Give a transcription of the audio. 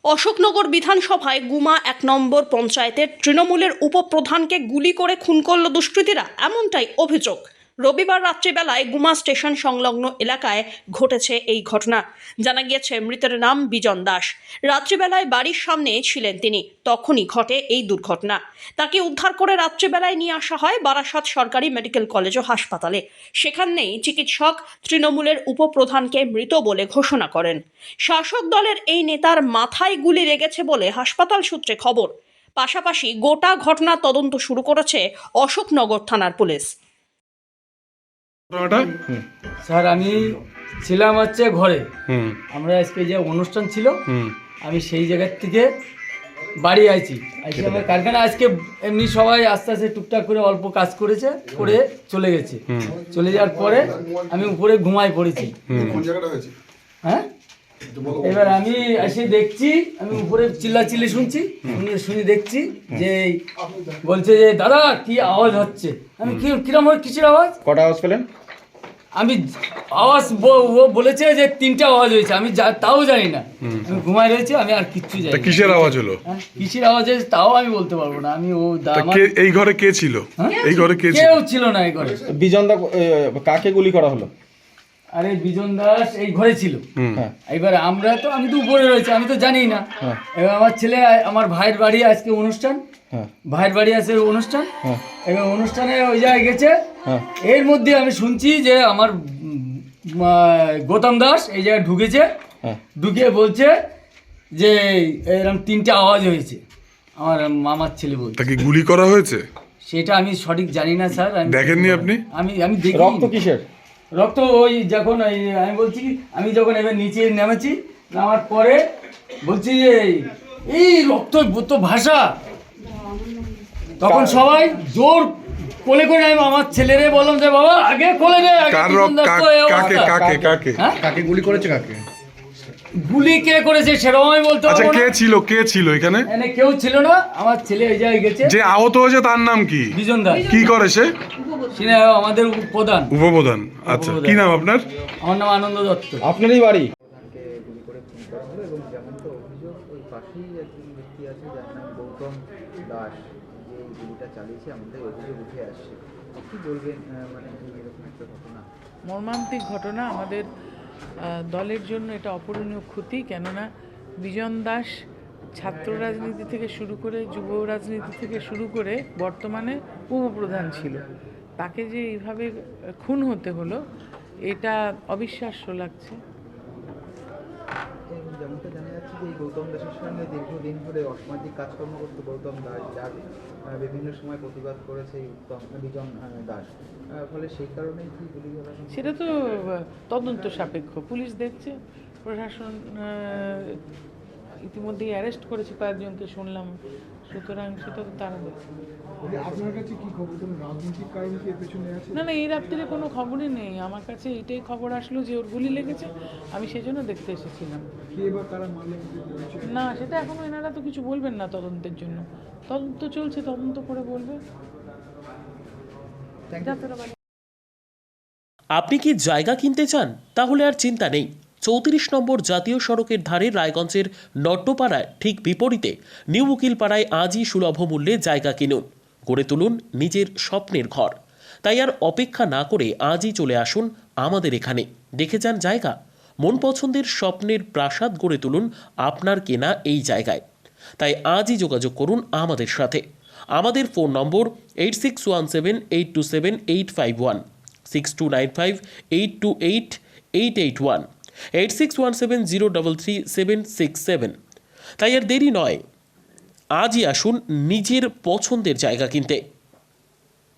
অশোকনগর বিধানসভায় গুমা ১ নম্বর পঞ্চায়েতের তৃণমূলের উপপ্রধানকে গুলি করে খুন করল দুষ্কৃতীরা, এমনটাই অভিযোগ। রবিবার রাত্রিবেলায় গুমা স্টেশন সংলগ্ন এলাকায় ঘটেছে এই ঘটনা। জানা গিয়েছে মৃতের নাম বিজন দাস। রাত্রিবেলায় বাড়ির সামনে ছিলেন তিনি, তখনই ঘটে এই দুর্ঘটনা। তাকে উদ্ধার করে রাত্রিবেলায় নিয়ে আসা হয় বারাসাত সরকারি মেডিকেল কলেজ ও হাসপাতালে। সেখানেই চিকিৎসক তৃণমূলের উপপ্রধানকে মৃত বলে ঘোষণা করেন। শাসক দলের এই নেতার মাথায় গুলি লেগেছে বলে হাসপাতাল সূত্রে খবর। পাশাপাশি গোটা ঘটনা তদন্ত শুরু করেছে অশোকনগর থানার পুলিশ। স্যার আমি ছিলাম ঘরে, আমরা আজকে যে অনুষ্ঠান ছিল আমি সেই জায়গার থেকে বাড়ি আইছি আমার কারখানা। আজকে এমনি সবাই আস্তে আস্তে টুকটাক করে অল্প কাজ করেছে, করে চলে গেছে। চলে যাওয়ার পরে আমি উপরে ঘুমাই পড়েছি। হ্যাঁ, এবার আমি এসে দেখছি, আমি উপরে চিল্লাচিল্লি শুনি দেখছি যে বলছে যে দাদা কি আওয়াজ হচ্ছে। আমি কিরম কিসের আওয়াজ, কটা আওয়াজ পেলেন? আমি আওয়াজ ও বলেছে যে 3টা আওয়াজ হয়েছে, আমি তাও জানি না, আমি ঘুমাই রয়েছি, আমি আর কিচ্ছু জানি না। কিসের আওয়াজ হলো? কিসের আওয়াজ হয়েছে তাও আমি বলতে পারবো না। আমি এই ঘরে কে ছিল? এই ঘরে কে ছিল? কেউ ছিল না এই ঘরে। বিজন দা কাকে গুলি করা হলো? আরে বিজন দাস এই ঘরে ছিল। এবার আমি তো উপরে রয়েছি, আমি তো জানি না। এবার আমার ছেলে, আমার ভাইয়ের বাড়ি আজকে অনুষ্ঠান, ভাইয়ের বাড়ি আছে অনুষ্ঠান। এবার অনুষ্ঠানে ওই জায়গায় গেছে, এর মধ্যে আমি শুনছি যে আমার গৌতম দাস এই জায়গায় ঢুকেছে, ঢুকে বলছে যে এরকম 3টা আওয়াজ হয়েছে। আমার মামার ছেলে বলছে। তাকে গুলি করা হয়েছে সেটা আমি সঠিক জানি না স্যার। দেখেননি আপনি? আমি দেখি। রক্ত কিসের? রক্ত ওই যখন আমি বলছি, আমি যখন এবার নিচে নেমেছি, নামার পরে বলছি যে এই রক্ত তো ভাষা, তখন সবাই জোর কোলে করে আমি আমার ছেলেরে বললাম যে বাবা আগে কোলে নে। কাকে গুলি করেছে? কাকে গুলি কে করেছে সেটাও আমি বলতে পারবো না। কে ছিল এখানে? কেউ ছিল না। আমার ছেলে এই জায়গায় গেছে। যে আহত হয়েছে তার নাম কি? বিজন দাস। কি করে সে? আমাদের উপপ্রধান। আচ্ছা, কি নাম আপনার? আমার নাম আনন্দ দত্ত। আপনারই বাড়ি? গুলি করে খুন করা হলো এবং যেমনটা অভিযোগ, ওই পাশেই একজন ব্যক্তি আছে যার নাম গৌতম দাস, যে এই গুলিটা চালিয়েছে, আমাদের অভিযোগ উঠে আসছে। কি বলবেন, মানে এরকম একটা ঘটনা, মর্মান্তিক ঘটনা, আমাদের দলের জন্য এটা অপূরণীয় ক্ষতি। কেননা বিজন দাস ছাত্র রাজনীতি থেকে শুরু করে, যুব রাজনীতি থেকে শুরু করে বর্তমানে উপপ্রধান ছিল। তাকে যে এইভাবে খুন হতে হলো, এটা অবিশ্বাস্য লাগছে। যেমনটা জানা যাচ্ছে যে এই গৌতম দাসের সঙ্গে দীর্ঘদিন ধরে অসামাজিক কাজকর্ম করত গৌতম দাস, যার বিভিন্ন সময় প্রতিবাদ করেছে বিজন দাস, ফলে সেই কারণেই কি গুলি করা? সেটা তো তদন্ত সাপেক্ষ, পুলিশ দেখছে, প্রশাসন ইতিমধ্যেই অ্যারেস্ট করেছে কয়েকজনকে শুনলাম, সুতরাং সেটা তো তারা দেখছে। আপনার কাছে কি খবর, কোনো রাজনৈতিক কারণ কি এর পেছনে আছে? না, এই রাত্রিরে কোনো খবরই নেই। আমার কাছে এটাই খবর আসলো যে ওর গুলি লেগেছে, আমি সেজন্য দেখতে এসেছিলাম। কে বা কারা মারলো? না, সেটা এখনো এনারা তো কিছু বলবেন না। তদন্তের জন্য তদন্ত চলছে, তদন্ত করে বলবে। আপনি কি জায়গা কিনতে চান? তাহলে আর চিন্তা নেই। 34 নম্বর জাতীয় সড়কের ধারে রায়গঞ্জের নট্টপাড়ায় ঠিক বিপরীতে নিউ উকিলপাড়ায় আজই সুলভ মূল্যে জায়গা কিনুন, গড়ে তুলুন নিজের স্বপ্নের ঘর। তাই আর অপেক্ষা না করে আজই চলে আসুন আমাদের এখানে, দেখে যান জায়গা। মন পছন্দের স্বপ্নের প্রাসাদ গড়ে তুলুন আপনার কেনা এই জায়গায়। তাই আজই যোগাযোগ করুন আমাদের সাথে। আমাদের ফোন নম্বর 8617827851, 6295828881, 8617033767। তাই আর দেরি নয়, আজই আসুন নিজের পছন্দের জায়গা কিনতে।